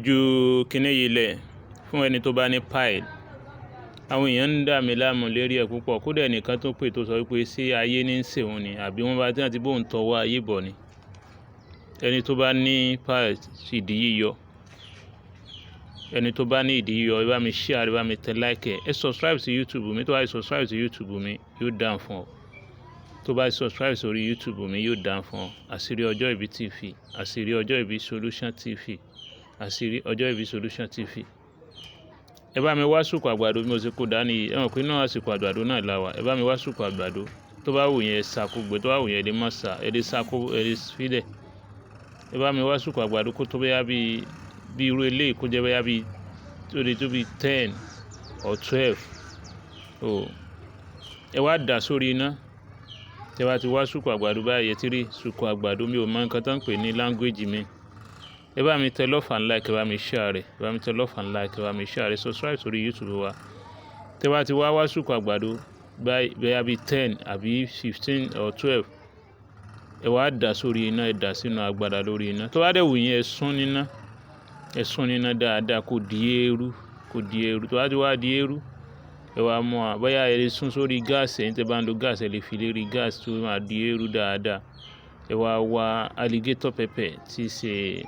ju kíní yìí lẹ̀ fún ẹni tó bá ní pile. Àwọn èèyàn ń dà mí láàmú lérí ẹ̀ púpọ̀, kódà ẹnìkan tó pè tó sọ wípé ṣé ayé ní ń ṣe òun ni àbí wọ́n bá tí wọ́n ti bóun tọwọ́ ayé bọ̀ ni. Ẹni tó bá ní pile Idiyiyo, ẹni tó bá ní Idiyiyo, ẹ bá mi share, ẹ bá mi tẹ like ẹ subscribe sí YouTube mi. Tó bá subscribe sí YouTube mi yóò dáhùn fún ọ. Tó bá subscribe sórí YouTube mi yóò dáhùn fún ọ. Asiri ọjọ́ ìbí TV, Asiri ọjọ́ ìbí Solution TV, Asiri ọjọ́ ìbí Solution TV. Ẹ bá mi wá Suku Agbado bí mo ṣe kó dání yìí. Ẹ mọ̀ pé náà Suku Agbado náà la wà. Ẹ bá mi wá Suku Agbado. Tó bá wù yẹn ẹ sá kó gbé, tó bá wù yẹn ẹ lè má sá, ẹ lè sá kó ẹ lè fílẹ̀. Ẹ bá mi wá Suku Agbado kó tó bẹ́yà bí irú eléyìí kó jẹ́ bẹ́yà bí tó bí 10 or 12. Ẹ wá dà sórí iná. Tẹ́ bá ti wá Suku Agbado báyìí, ẹ ti rí Suku Agbado, mi ò mọ nǹkan tó ń pè ní language mi. Ẹ bá mi tẹ love and like, ẹ bá mi share, ẹ bá mi tẹ love and like, ẹ bá mi share, subscribe sórí YouTube wa. Tẹ́ bá ti wá Suku Agbado bẹ́yà bí 10 àbí 15 or 12, ẹ wá dà sórí iná, ẹ dà sínú agbada lórí iná. Tó bá dẹ̀ wù yín ẹ sún níná dáadáa kó di eérú, Tó bá ti wá di eérú, ẹ wá mú bóyá ẹ lè sún sórí gáàsì, ẹ̀yin tẹ́ bá ń lo gáàsì ẹ lè fi lérí gáàsì tó máa di eérú dáadáa. Ẹ wá alligator pepper tí í ṣe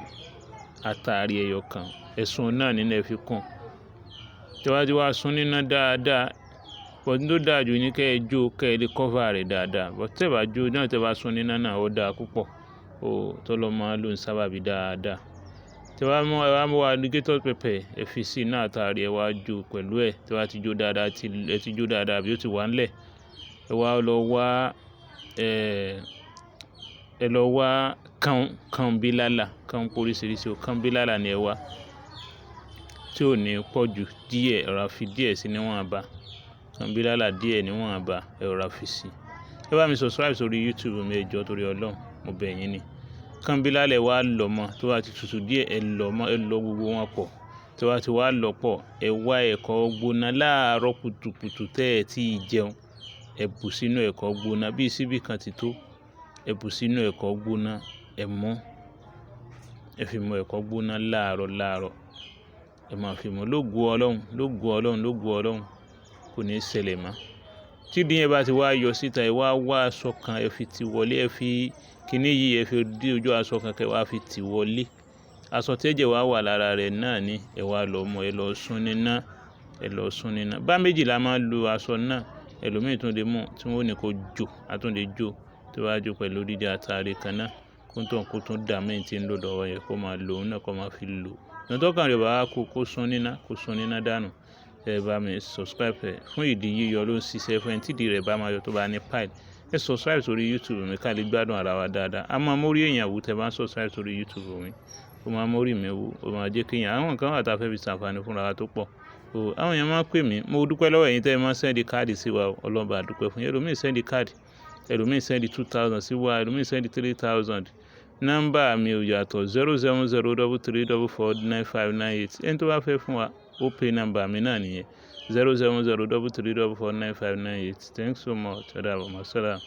àtàrí ẹyọ kan, ẹ sún náà nínú ẹ fi kún. Tẹ́ bá ti wá sún níná dáadáa, bọ̀dún tó dáa jù ní kẹ́ ẹ jó, kẹ́ ẹ lè cover rẹ̀ dáadáa. Bọ̀dún tẹ́ bá jó náà, tẹ́ bá sún níná náà ó dáa púpọ̀. Tọ́lọ́ máa lò ń sábàbí dáadáa. Tẹ́ bá mú ẹ wá mú alligator pepper ẹ fi sí iná àtàrí ẹ wá jó pẹ̀lú ẹ̀. Tẹ́ bá ti jó dáadáa, ẹ ti jó dáadáa bí ó ti wà ńlẹ̀. Ẹ wá lọ wá kan bílálà, kan oríṣiríṣi kan bílálà ni ẹ wá tí ò ní pọ̀ jù díẹ̀, ẹ rọra fi díẹ̀ sí níwọ̀n àbá. Kan bílálà díẹ̀ níwọ̀n àbá, ẹ rọra fi sí. Ẹ bá mi subscribe sórí YouTube mi ẹ jọ̀ọ́ torí Ọlọ́run, mo bẹ̀ yín ni. Kan bílálà ẹ wá lọ̀ mọ́, tó bá ti tutù díẹ̀ ẹ lọ̀ mọ́, ẹ lọ gbogbo wọn pọ̀. Tó bá ti wá lọ̀ pọ̀, ẹ wá ẹ̀kọ gbóná láàárọ̀ kùtùkùtù tẹ́ ẹ tí ì jẹun. Ẹ bù sínú ẹ̀kọ gbóná bí síbí kan ti tó. Ẹ bù sínú ẹ̀kọ gbóná, ẹ mú. Ẹ fi mú ẹ̀kọ gbóná láàárọ̀. Ẹ máa fi mú lógo Ọlọ́run kò ní ṣẹlẹ̀ mọ́. Tí díẹ̀ bá ti wá yọ síta, ẹ wá aṣọ kan ẹ fi tì wọlé, ẹ fi kíní yìí ẹ fi dí ojú aṣọ kan kẹ́ wá fi tì wọlé. Aṣọ tẹ́jẹ̀ wà lára rẹ̀ náà ni ẹ wá lọ mú, ẹ lọ sún níná. Bá méjì la máa ń lo aṣọ náà. Ẹlòmíì tún lè mú tí wọ́n ní kó jó, a tún lè jó. Tó bá jó pẹ̀lú dídí àtàrí kan náà, kó tún dà mí tí ń lò lọ́wọ́ yẹn kó máa lò ó náà kó máa fi lò. Tọ́kàn rẹ̀ bá wá kó sún níná dànù. Ẹ bá mi subscribe fún Idiyiyo ló ń ṣiṣẹ́ fún ẹni tí ìdí rẹ̀ bá máa yọ tó bá ní pile. Ẹ subscribe sórí YouTube mi ká lè gbádùn ara wa dáadáa. A máa mórí èèyàn wú tẹ́ bá ń subscribe sórí YouTube mi. Ó máa mórí mi wú, ó máa jẹ́ kí èèyàn àwọn nǹkan wà tá fẹ́ fi ṣàǹfààní fúnra wa tó pọ̀. Àwọn èèyàn máa ń pè mí, mo dúpẹ́ lọ́wọ́ ẹ̀yin tẹ́ ẹ máa ń sẹ́ndì káàdì sí wa, Ọlọ́run bá dúpẹ́ fún yín. Ẹlòmíì sẹ́ndì káàdì, ẹlòmíì sẹ́ndì 2000 sí wa, ẹlòmíì sẹ́ndì 3000. Nọ́mbà mi ò yàtọ̀ 07033449598. Ẹni tó bá fẹ́ fún wa, ó pay nọ́mbà mi náà nìyẹn 07033449598. Thanks so much. Ọ̀dà àbọ̀, màsálà.